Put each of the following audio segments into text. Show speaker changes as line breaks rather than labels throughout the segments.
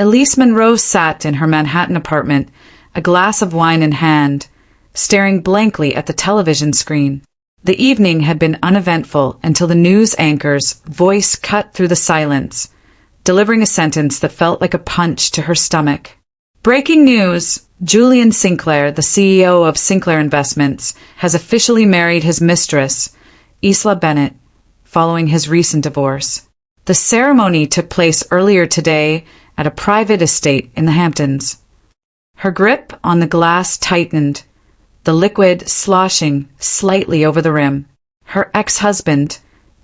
Elise Monroe sat in her Manhattan apartment, a glass of wine in hand, staring blankly at the television screen. The evening had been uneventful until the news anchor's voice cut through the silence, delivering a sentence that felt like a punch to her stomach. Breaking news! Julian Sinclair, the CEO of Sinclair Investments, has officially married his mistress, Isla Bennett, following his recent divorce. The ceremony took place earlier today at a private estate in the Hamptons. Her grip on the glass tightened, the liquid sloshing slightly over the rim. Her ex-husband,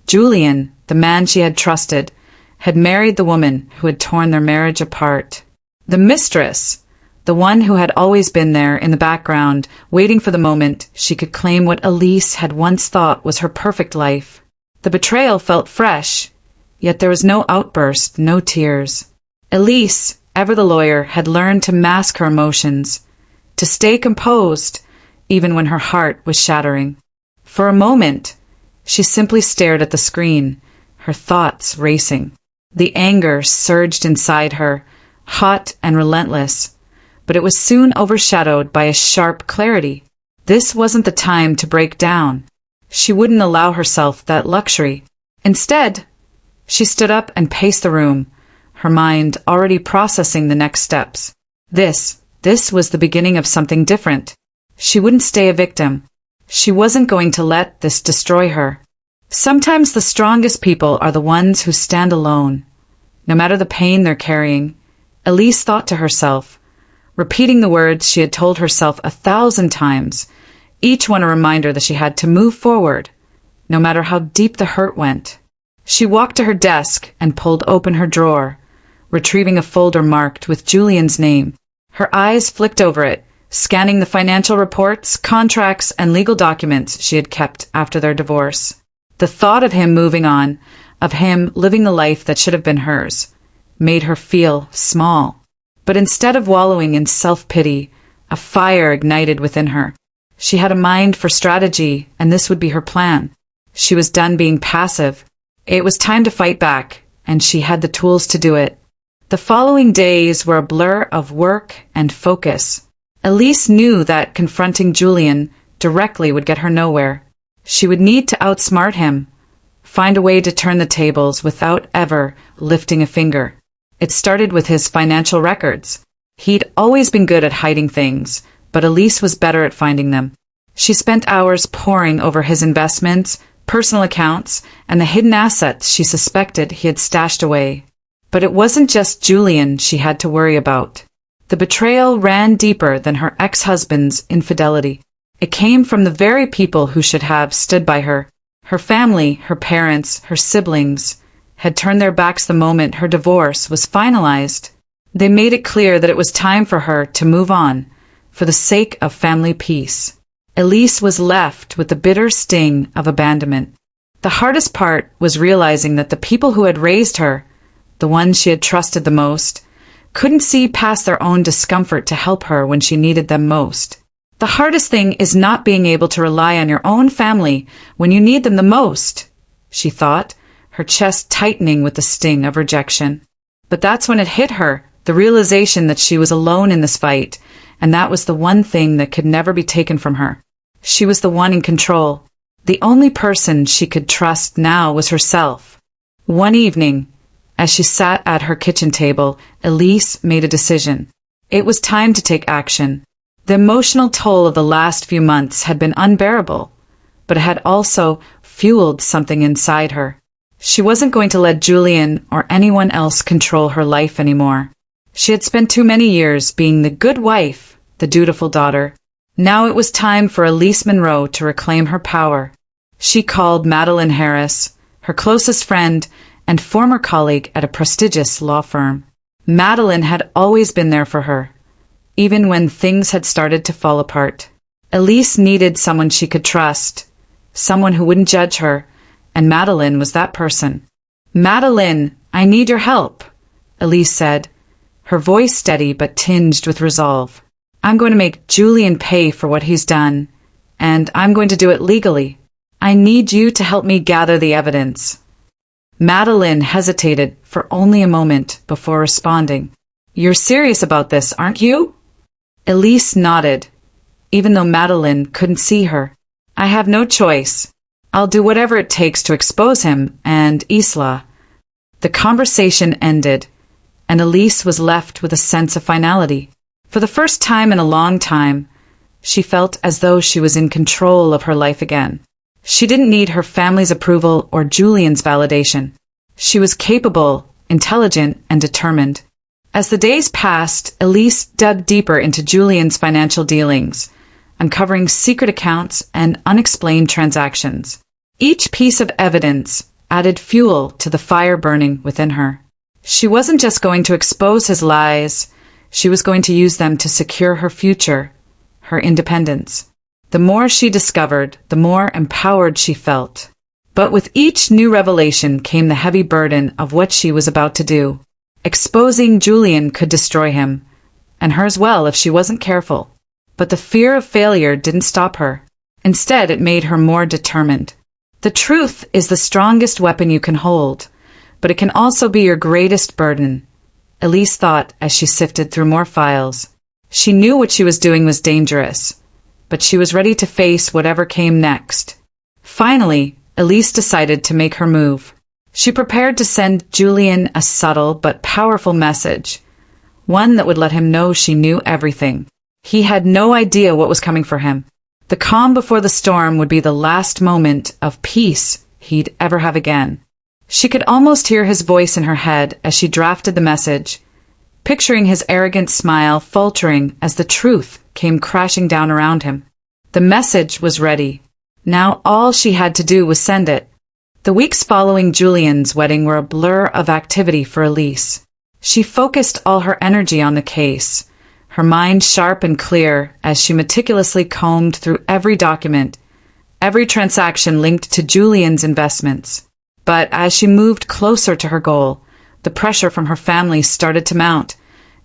Julian, the man she had trusted, had married the woman who had torn their marriage apart. The mistress, the one who had always been there in the background, waiting for the moment she could claim what Elise had once thought was her perfect life. The betrayal felt fresh, yet there was no outburst, no tears. Elise, ever the lawyer, had learned to mask her emotions, to stay composed, even when her heart was shattering. For a moment, she simply stared at the screen, her thoughts racing. The anger surged inside her, hot and relentless, but it was soon overshadowed by a sharp clarity. This wasn't the time to break down. She wouldn't allow herself that luxury. Instead, she stood up and paced the room, her mind already processing the next steps. This was the beginning of something different. She wouldn't stay a victim. She wasn't going to let this destroy her. Sometimes the strongest people are the ones who stand alone, no matter the pain they're carrying. Elise thought to herself, repeating the words she had told herself 1,000 times, each one a reminder that she had to move forward, no matter how deep the hurt went. She walked to her desk and pulled open her drawer, retrieving a folder marked with Julian's name. Her eyes flicked over it, scanning the financial reports, contracts, and legal documents she had kept after their divorce. The thought of him moving on, of him living the life that should have been hers, made her feel small. But instead of wallowing in self-pity, a fire ignited within her. She had a mind for strategy, and this would be her plan. She was done being passive. It was time to fight back, and she had the tools to do it. The following days were a blur of work and focus. Elise knew that confronting Julian directly would get her nowhere. She would need to outsmart him, find a way to turn the tables without ever lifting a finger. It started with his financial records. He'd always been good at hiding things, but Elise was better at finding them. She spent hours poring over his investments, personal accounts, and the hidden assets she suspected he had stashed away. But it wasn't just Julian she had to worry about. The betrayal ran deeper than her ex-husband's infidelity. It came from the very people who should have stood by her. Her family, her parents, her siblings, had turned their backs the moment her divorce was finalized. They made it clear that it was time for her to move on, for the sake of family peace. Elise was left with the bitter sting of abandonment. The hardest part was realizing that the people who had raised her, the ones she had trusted the most, couldn't see past their own discomfort to help her when she needed them most. The hardest thing is not being able to rely on your own family when you need them the most, she thought, her chest tightening with the sting of rejection. But that's when it hit her, the realization that she was alone in this fight, and that was the one thing that could never be taken from her. She was the one in control. The only person she could trust now was herself. One evening, as she sat at her kitchen table, Elise made a decision. It was time to take action. The emotional toll of the last few months had been unbearable, but it had also fueled something inside her. She wasn't going to let Julian or anyone else control her life anymore. She had spent too many years being the good wife, the dutiful daughter. Now it was time for Elise Monroe to reclaim her power. She called Madeline Harris, her closest friend and former colleague at a prestigious law firm. Madeline had always been there for her, even when things had started to fall apart. Elise needed someone she could trust, someone who wouldn't judge her, and Madeline was that person. "Madeline, I need your help," Elise said, her voice steady but tinged with resolve. "I'm going to make Julian pay for what he's done, and I'm going to do it legally. I need you to help me gather the evidence." Madeline hesitated for only a moment before responding. You're serious about this, aren't you? Elise nodded, even though Madeline couldn't see her. I have no choice. I'll do whatever it takes to expose him and Isla. The conversation ended, and Elise was left with a sense of finality. For the first time in a long time, she felt as though she was in control of her life again. She didn't need her family's approval or Julian's validation. She was capable, intelligent, and determined. As the days passed, Elise dug deeper into Julian's financial dealings, uncovering secret accounts and unexplained transactions. Each piece of evidence added fuel to the fire burning within her. She wasn't just going to expose his lies, she was going to use them to secure her future, her independence. The more she discovered, the more empowered she felt. But with each new revelation came the heavy burden of what she was about to do. Exposing Julian could destroy him, and her as well if she wasn't careful. But the fear of failure didn't stop her. Instead, it made her more determined. The truth is the strongest weapon you can hold, but it can also be your greatest burden, Elise thought as she sifted through more files. She knew what she was doing was dangerous, but she was ready to face whatever came next. Finally, Elise decided to make her move. She prepared to send Julian a subtle but powerful message, one that would let him know she knew everything. He had no idea what was coming for him. The calm before the storm would be the last moment of peace he'd ever have again. She could almost hear his voice in her head as she drafted the message, picturing his arrogant smile faltering as the truth came crashing down around him. The message was ready. Now all she had to do was send it. The weeks following Julian's wedding were a blur of activity for Elise. She focused all her energy on the case, her mind sharp and clear as she meticulously combed through every document, every transaction linked to Julian's investments. But as she moved closer to her goal, the pressure from her family started to mount,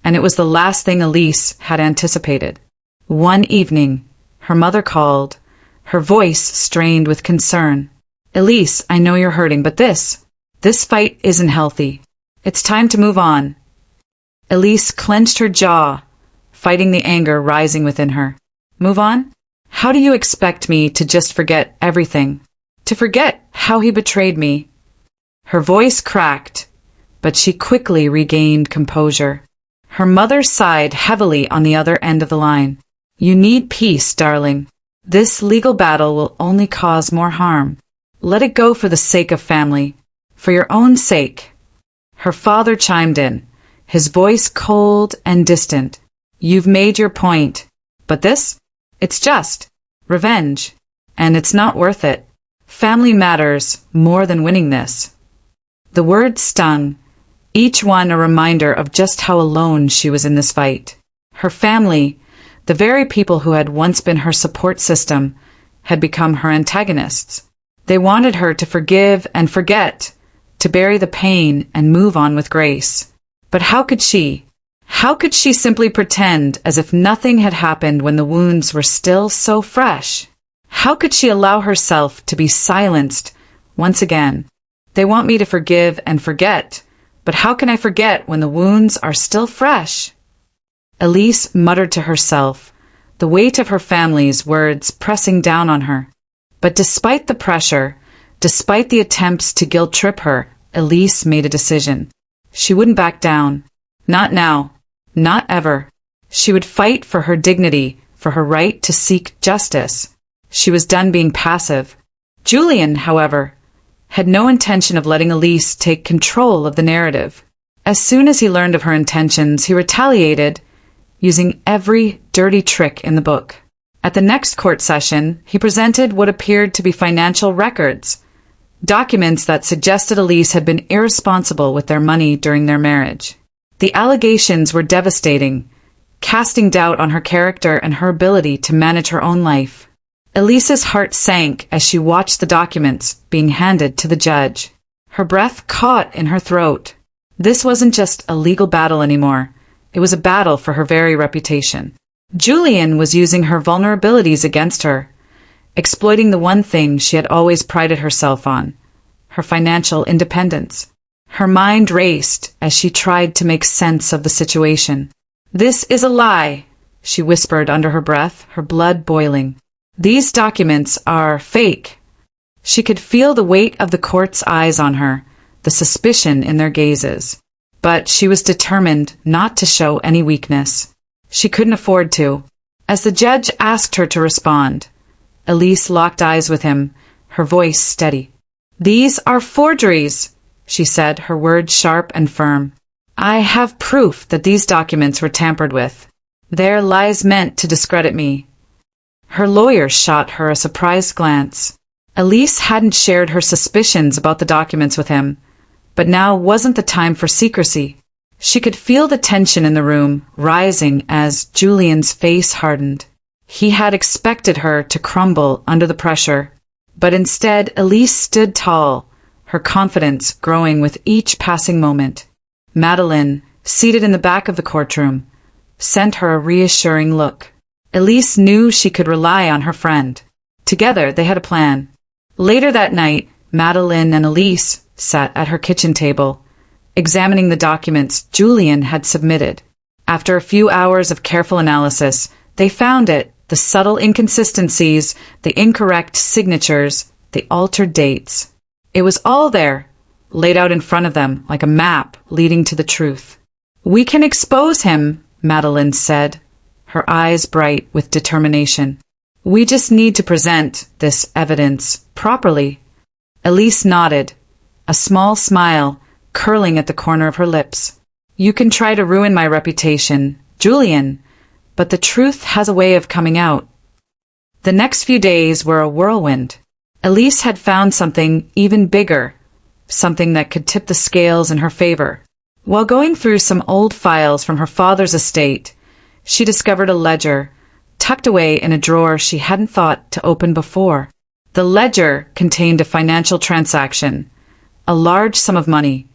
and it was the last thing Elise had anticipated. One evening, her mother called, her voice strained with concern. Elise, I know you're hurting, but this fight isn't healthy. It's time to move on. Elise clenched her jaw, fighting the anger rising within her. Move on? How do you expect me to just forget everything? To forget how he betrayed me? Her voice cracked, but she quickly regained composure. Her mother sighed heavily on the other end of the line. You need peace, darling. This legal battle will only cause more harm. Let it go for the sake of family, for your own sake. Her father chimed in, his voice cold and distant. You've made your point, but this? It's just revenge, and it's not worth it. Family matters more than winning this. The words stung, each one a reminder of just how alone she was in this fight. Her family, the very people who had once been her support system, had become her antagonists. They wanted her to forgive and forget, to bury the pain and move on with grace. But how could she? How could she simply pretend as if nothing had happened when the wounds were still so fresh? How could she allow herself to be silenced once again? They want me to forgive and forget, but how can I forget when the wounds are still fresh? Elise muttered to herself, the weight of her family's words pressing down on her. But despite the pressure, despite the attempts to guilt-trip her, Elise made a decision. She wouldn't back down. Not now. Not ever. She would fight for her dignity, for her right to seek justice. She was done being passive. Julian, however, had no intention of letting Elise take control of the narrative. As soon as he learned of her intentions, he retaliated, using every dirty trick in the book. At the next court session, he presented what appeared to be financial records, documents that suggested Elise had been irresponsible with their money during their marriage. The allegations were devastating, casting doubt on her character and her ability to manage her own life. Elise's heart sank as she watched the documents being handed to the judge. Her breath caught in her throat. This wasn't just a legal battle anymore. It was a battle for her very reputation. Julian was using her vulnerabilities against her, exploiting the one thing she had always prided herself on, her financial independence. Her mind raced as she tried to make sense of the situation. "This is a lie," she whispered under her breath, her blood boiling. "These documents are fake." She could feel the weight of the court's eyes on her, the suspicion in their gazes. But she was determined not to show any weakness. She couldn't afford to. As the judge asked her to respond, Elise locked eyes with him, her voice steady. "These are forgeries," she said, her words sharp and firm. "I have proof that these documents were tampered with. They're lies meant to discredit me." Her lawyer shot her a surprised glance. Elise hadn't shared her suspicions about the documents with him, but now wasn't the time for secrecy. She could feel the tension in the room rising as Julian's face hardened. He had expected her to crumble under the pressure, but instead Elise stood tall, her confidence growing with each passing moment. Madeline, seated in the back of the courtroom, sent her a reassuring look. Elise knew she could rely on her friend. Together they had a plan. Later that night, Madeline and Elise sat at her kitchen table, examining the documents Julian had submitted. After a few hours of careful analysis, they found it: the subtle inconsistencies, the incorrect signatures, the altered dates. It was all there, laid out in front of them like a map leading to the truth. "We can expose him," Madeline said, her eyes bright with determination. "We just need to present this evidence properly." Elise nodded, a small smile curling at the corner of her lips. "You can try to ruin my reputation, Julian, but the truth has a way of coming out." The next few days were a whirlwind. Elise had found something even bigger, something that could tip the scales in her favor. While going through some old files from her father's estate, she discovered a ledger tucked away in a drawer she hadn't thought to open before. The ledger contained a financial transaction, a large sum of money,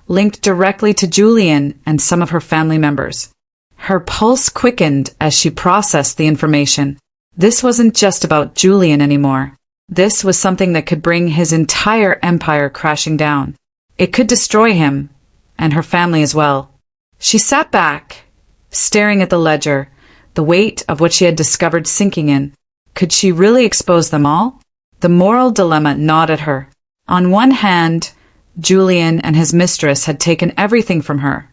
linked directly to Julian and some of her family members. Her pulse quickened as she processed the information. This wasn't just about Julian anymore. This was something that could bring his entire empire crashing down. It could destroy him, and her family as well. She sat back, staring at the ledger, the weight of what she had discovered sinking in. Could she really expose them all? The moral dilemma gnawed at her. On one hand, Julian and his mistress had taken everything from her,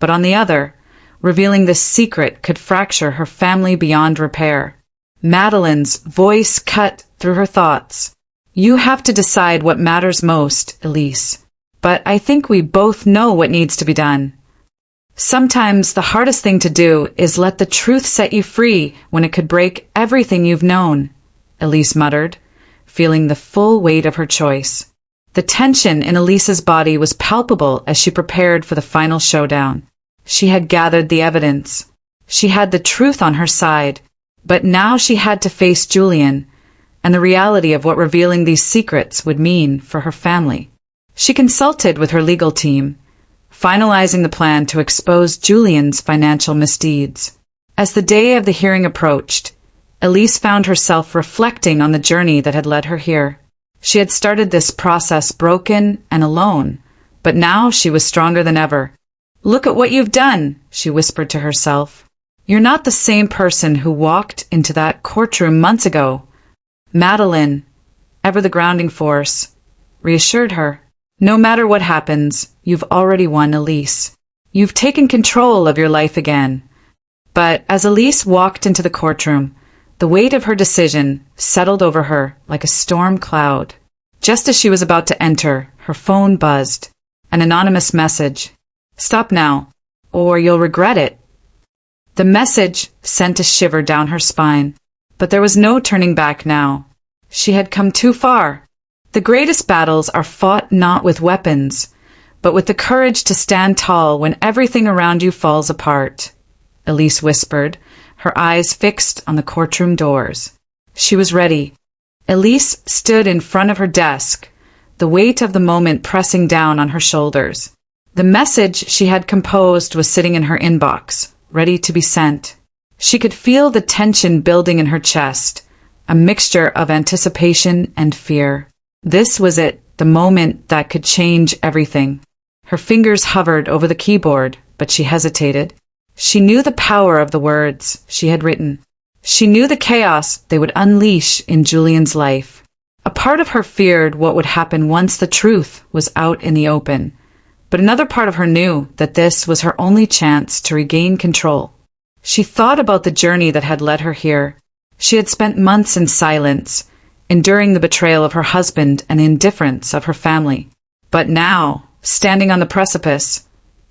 but on the other, revealing this secret could fracture her family beyond repair. Madeline's voice cut through her thoughts. "You have to decide what matters most, Elise. But I think we both know what needs to be done. Sometimes the hardest thing to do is let the truth set you free when it could break everything you've known," Elise muttered, feeling the full weight of her choice. The tension in Elise's body was palpable as she prepared for the final showdown. She had gathered the evidence. She had the truth on her side, but now she had to face Julian and the reality of what revealing these secrets would mean for her family. She consulted with her legal team, finalizing the plan to expose Julian's financial misdeeds. As the day of the hearing approached, Elise found herself reflecting on the journey that had led her here. She had started this process broken and alone, but now she was stronger than ever. "Look at what you've done," she whispered to herself. "You're not the same person who walked into that courtroom months ago." Madeline, ever the grounding force, reassured her. "No matter what happens, you've already won, Elise. You've taken control of your life again." But as Elise walked into the courtroom, the weight of her decision settled over her like a storm cloud. Just as she was about to enter, her phone buzzed. An anonymous message. "Stop now, or you'll regret it." The message sent a shiver down her spine. But there was no turning back now. She had come too far. The greatest battles are fought not with weapons, but with the courage to stand tall when everything around you falls apart, Elise whispered, her eyes fixed on the courtroom doors. She was ready. Elise stood in front of her desk, the weight of the moment pressing down on her shoulders. The message she had composed was sitting in her inbox, ready to be sent. She could feel the tension building in her chest, a mixture of anticipation and fear. This was it, the moment that could change everything. Her fingers hovered over the keyboard, but she hesitated. She knew the power of the words she had written. She knew the chaos they would unleash in Julian's life. A part of her feared what would happen once the truth was out in the open, but another part of her knew that this was her only chance to regain control. She thought about the journey that had led her here. She had spent months in silence, enduring the betrayal of her husband and the indifference of her family. But now, standing on the precipice,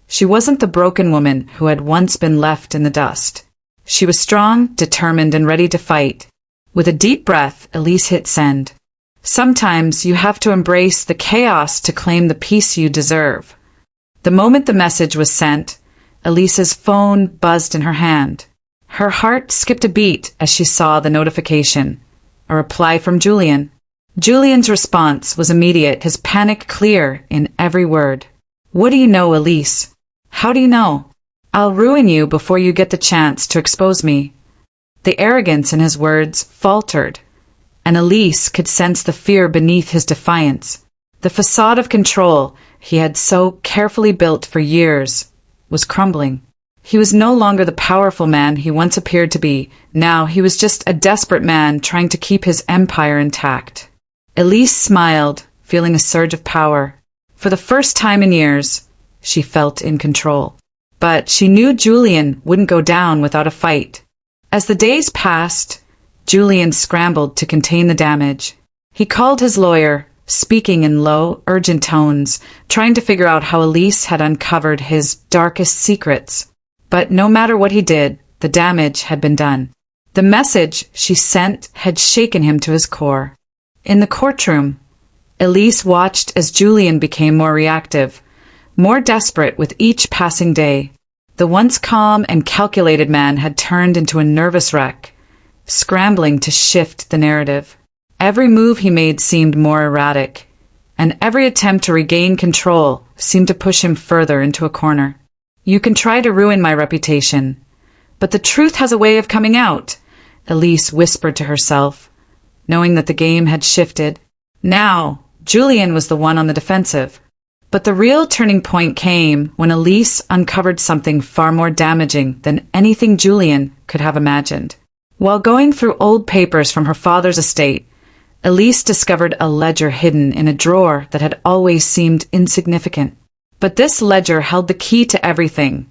she wasn't the broken woman who had once been left in the dust. She was strong, determined, and ready to fight. With a deep breath, Elise hit send. Sometimes you have to embrace the chaos to claim the peace you deserve. The moment the message was sent, Elise's phone buzzed in her hand. Her heart skipped a beat as she saw the notification. A reply from Julian. Julian's response was immediate, his panic clear in every word. "What do you know, Elise? How do you know? I'll ruin you before you get the chance to expose me." The arrogance in his words faltered, and Elise could sense the fear beneath his defiance. The facade of control he had so carefully built for years was crumbling. He was no longer the powerful man he once appeared to be. Now he was just a desperate man trying to keep his empire intact. Elise smiled, feeling a surge of power. For the first time in years, she felt in control. But she knew Julian wouldn't go down without a fight. As the days passed, Julian scrambled to contain the damage. He called his lawyer, speaking in low, urgent tones, trying to figure out how Elise had uncovered his darkest secrets. But no matter what he did, the damage had been done. The message she sent had shaken him to his core. In the courtroom, Elise watched as Julian became more reactive, more desperate with each passing day. The once calm and calculated man had turned into a nervous wreck, scrambling to shift the narrative. Every move he made seemed more erratic, and every attempt to regain control seemed to push him further into a corner. "You can try to ruin my reputation, but the truth has a way of coming out," Elise whispered to herself, knowing that the game had shifted. Now, Julian was the one on the defensive. But the real turning point came when Elise uncovered something far more damaging than anything Julian could have imagined. While going through old papers from her father's estate, Elise discovered a ledger hidden in a drawer that had always seemed insignificant. But this ledger held the key to everything.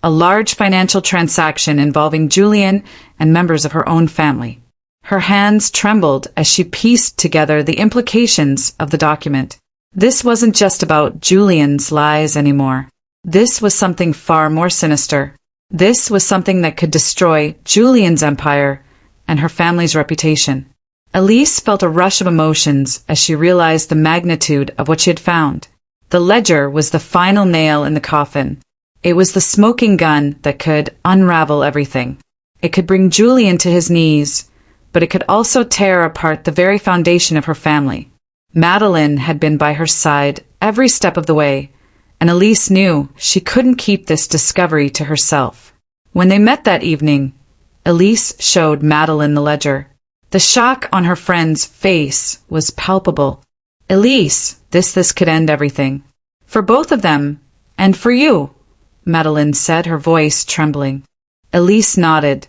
A large financial transaction involving Julian and members of her own family. Her hands trembled as she pieced together the implications of the document. This wasn't just about Julian's lies anymore. This was something far more sinister. This was something that could destroy Julian's empire and her family's reputation. Elise felt a rush of emotions as she realized the magnitude of what she had found. The ledger was the final nail in the coffin. It was the smoking gun that could unravel everything. It could bring Julian to his knees, but it could also tear apart the very foundation of her family. Madeline had been by her side every step of the way, and Elise knew she couldn't keep this discovery to herself. When they met that evening, Elise showed Madeline the ledger. The shock on her friend's face was palpable. "Elise, this could end everything. For both of them, and for you," Madeline said, her voice trembling. Elise nodded,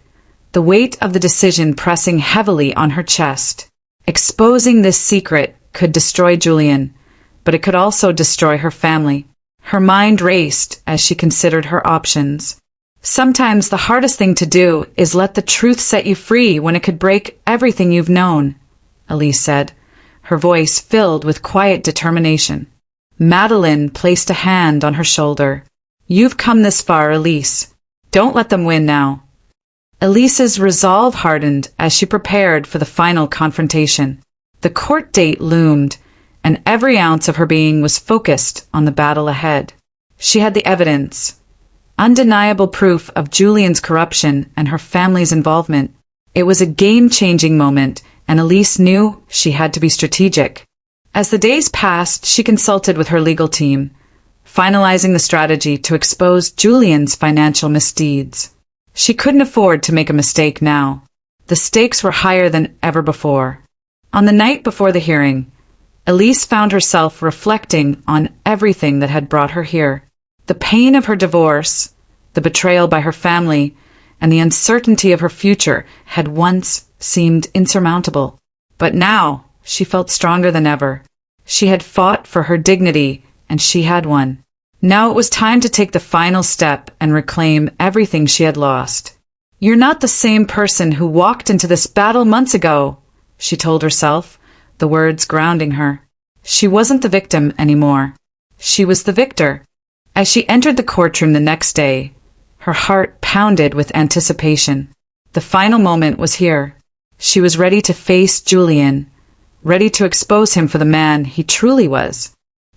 the weight of the decision pressing heavily on her chest. Exposing this secret could destroy Julian, but it could also destroy her family. Her mind raced as she considered her options. Sometimes the hardest thing to do is let the truth set you free when it could break everything you've known, Elise said, her voice filled with quiet determination. Madeline placed a hand on her shoulder. "You've come this far, Elise. Don't let them win now." Elise's resolve hardened as she prepared for the final confrontation. The court date loomed, and every ounce of her being was focused on the battle ahead. She had the evidence, undeniable proof of Julian's corruption and her family's involvement. It was a game-changing moment, and Elise knew she had to be strategic. As the days passed, she consulted with her legal team, finalizing the strategy to expose Julian's financial misdeeds. She couldn't afford to make a mistake now. The stakes were higher than ever before. On the night before the hearing, Elise found herself reflecting on everything that had brought her here. The pain of her divorce, the betrayal by her family, and the uncertainty of her future had once seemed insurmountable. But now she felt stronger than ever. She had fought for her dignity, and she had won. Now it was time to take the final step and reclaim everything she had lost. "You're not the same person who walked into this battle months ago," she told herself, the words grounding her. She wasn't the victim anymore. She was the victor. As she entered the courtroom the next day, her heart pounded with anticipation. The final moment was here. She was ready to face Julian, ready to expose him for the man he truly was.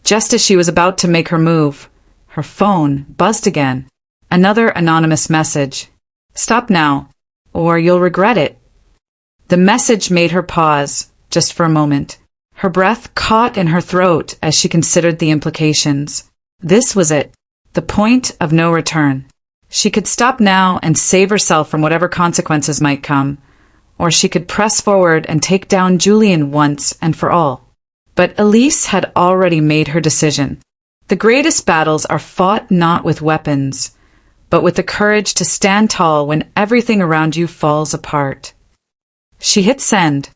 Just as she was about to make her move, her phone buzzed again. Another anonymous message. "Stop now, or you'll regret it." The message made her pause, just for a moment. Her breath caught in her throat as she considered the implications. This was it, the point of no return. She could stop now and save herself from whatever consequences might come, or she could press forward and take down Julian once and for all. But Elise had already made her decision. The greatest battles are fought not with weapons, but with the courage to stand tall when everything around you falls apart. She hit send,